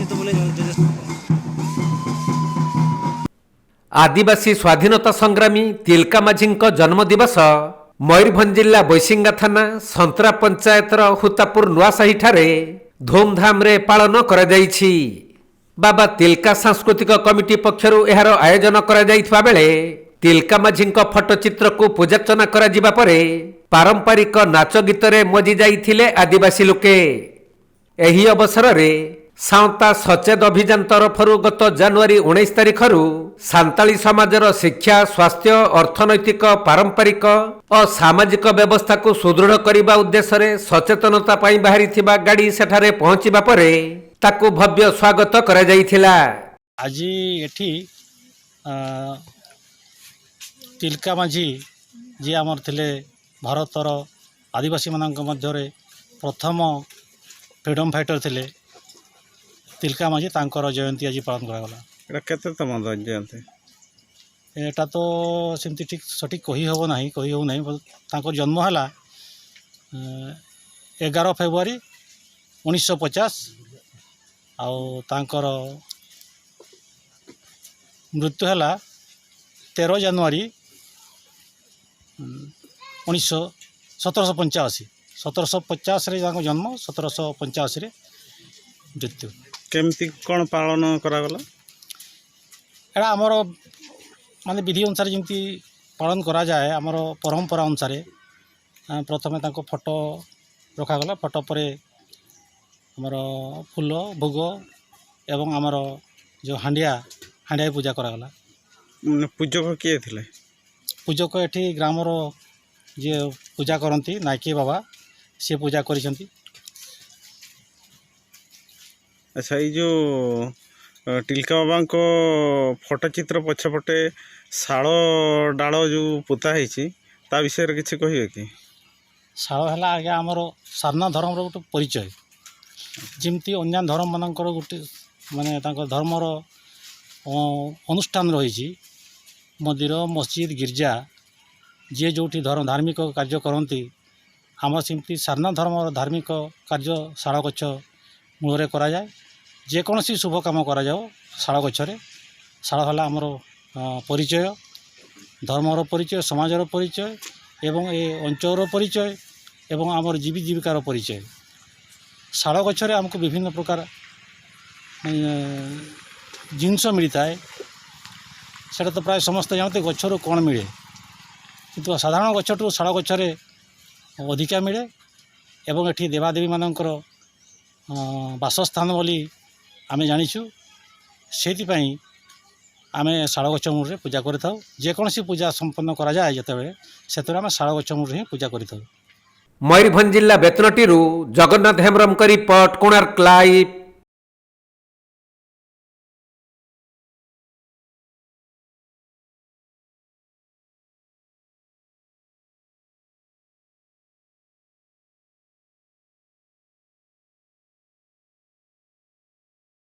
ନିଶ୍ଚିତ ବୋଲି आदिवासी स्वाधीनता संग्रामी तिलका माझीଙ୍କ जन्म दिवस मयूरभंज जिला बैसिंगा थाना संतरा पंचायतर हुतापुर नुआसाही ठारे धूमधाम रे पालन करा जायछि। बाबा तिलका सांस्कृतिक कमिटी पक्षरु एहार आयोजन करा जायथिबा बेले तिलका माझीଙ୍କ फटोचित्र को पूजार्चना करा जिबा परे पारंपरिक नाच गीत रे मजी जाइथिले आदिवासी लोके। एही अवसर रे सावता सचेत अभियान तरफरु गत जनवरी 19 तारिखरु सांताली समाजर शिक्षा स्वास्थ्य अर्थनैतिक पारंपरिक और सामाजिक व्यवस्था को सुदृढ़ करने उद्देश्य रे सचेतनता पाई बाहरी थिबा गाड़ी सेठारे पहुंचीबा परे ताकू भव्य स्वागत करा जायथिला। आज एठी तिलका माझी जी आमर थिले भारतर आदिवासी मानक मध्य प्रथम फ्रीडम फाइटर थिले तिलका माझी तांकर जयंती आज पालन करागला। एटा केतेतम जयंती? एटा तो सेमती ठीक सठिक कही हो नहीं तांकर जन्म है 11 फेब्रुआरी 1950 आउ तांकर मृत्यु है 13 जनवरी 1750 रे जन्म 1785 रे मृत्यु। केमती कौन पालन करागला? एटा आमर माने विधि अनुसार जमी पालन करा जाए आमर परंपरा अनुसार प्रथमे तांको फोटो रखागला। फोटो पर आमर फूल भोग एवं आमर जो हांडिया पूजा करागला। पूजक किए थिले? पूजक एठी ग्रामर जे पूजा करती नायकी बाबा सी पूजा करिसेंती। अच्छा ये जो टिलका बाबा को फोटोचित्र पछपटे शाल डाल जो पोता है ता विषय किसी कहे कि? शाल है आगे आमर सारना धर्म गोटे परिचय जमती अन्य धर्म मानकर गोटे माने धर्मर अनुष्ठान रही मंदिर मस्जिद गिरजा जी जो धार्मिक कार्य करती आम सेमती सारना धर्म धार्मिक कार्य शाल गछ मूल करा जाए। जेकोसी शुभ काम करा जाओ शाल गछरे। शाल है आमर परिचय धर्मर परिचय समाजर परिचय एवं ए अंचल परिचय एवं आमर जीविकार परिचय। शाल गछरे आमको विभिन्न प्रकार जिनस मिलता है सेटा तो प्राय समस्त जानते गच्छरू कौन मिले किंतु साधारण गच्छटू शाल गच्छरे अधिका मिले एवं एठी देवादेवी मानकर बासस्थान बोली आमे जानिछु। सेतिपाई आमे शाल गछ मूल पूजा करिथाउ। जेकोसी पूजा संपन्न करा जाए जतेबेले सेतरे आमे शाल गछ मूल पूजा करिथाउ। मयूरभंज जिला बेतनटीरू जगन्नाथ हेम्ब्रम रिपोर्ट कोणार्क लाइव।